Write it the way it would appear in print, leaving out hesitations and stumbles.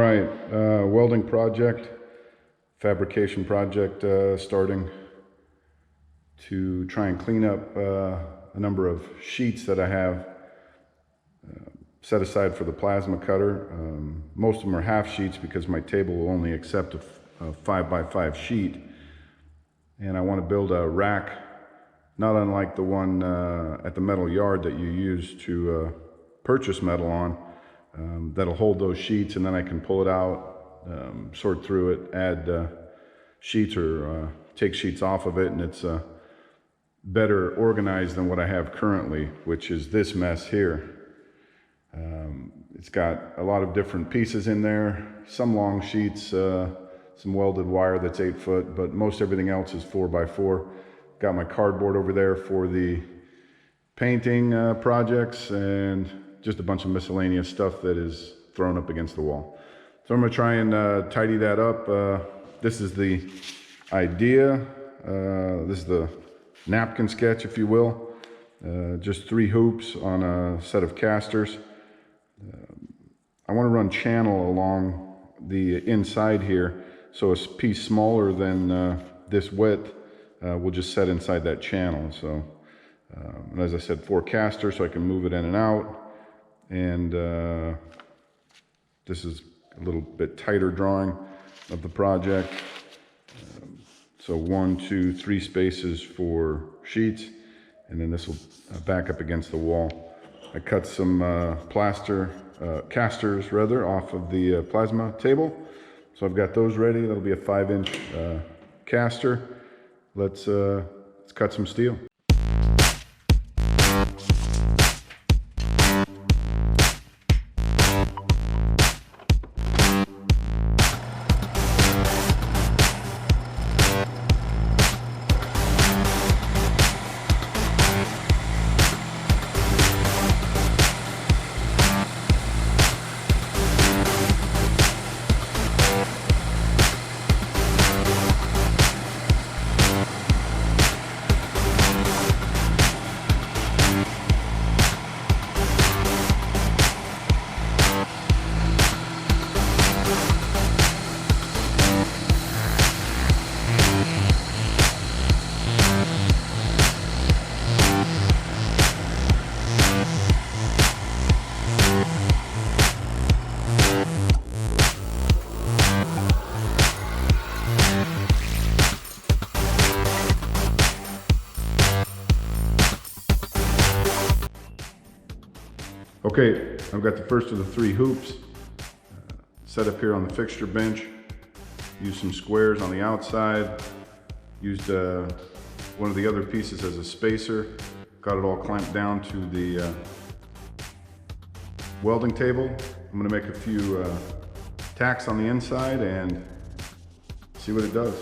right, welding project, fabrication project starting to try and clean up a number of sheets that I have set aside for the plasma cutter. Most of them are half sheets because my table will only accept a 5x5 sheet. And I want to build a rack, not unlike the one at the metal yard that you use to purchase metal on, that'll hold those sheets, and then I can pull it out, sort through it, add sheets or take sheets off of it, and it's better organized than what I have currently, which is this mess here. It's got a lot of different pieces in there, some long sheets, some welded wire that's 8 foot, but most everything else is 4x4. Got my cardboard over there for the painting projects, and just a bunch of miscellaneous stuff that is thrown up against the wall. So I'm gonna try and tidy that up. This is the idea. This is the napkin sketch, if you will. Just 3 hoops on a set of casters. I want to run channel along the inside here, so a piece smaller than this width will just set inside that channel. So, and as I said, 4 casters, so I can move it in and out. And this is a little bit tighter drawing of the project. So 1, 2, 3 spaces for sheets, and then this will back up against the wall. I cut some casters rather, off of the plasma table. So I've got those ready. That'll be a 5-inch caster. Let's cut some steel. Okay, I've got the first of the 3 hoops set up here on the fixture bench. Used some squares on the outside. Used one of the other pieces as a spacer. Got it all clamped down to the welding table. I'm gonna make a few tacks on the inside and see what it does.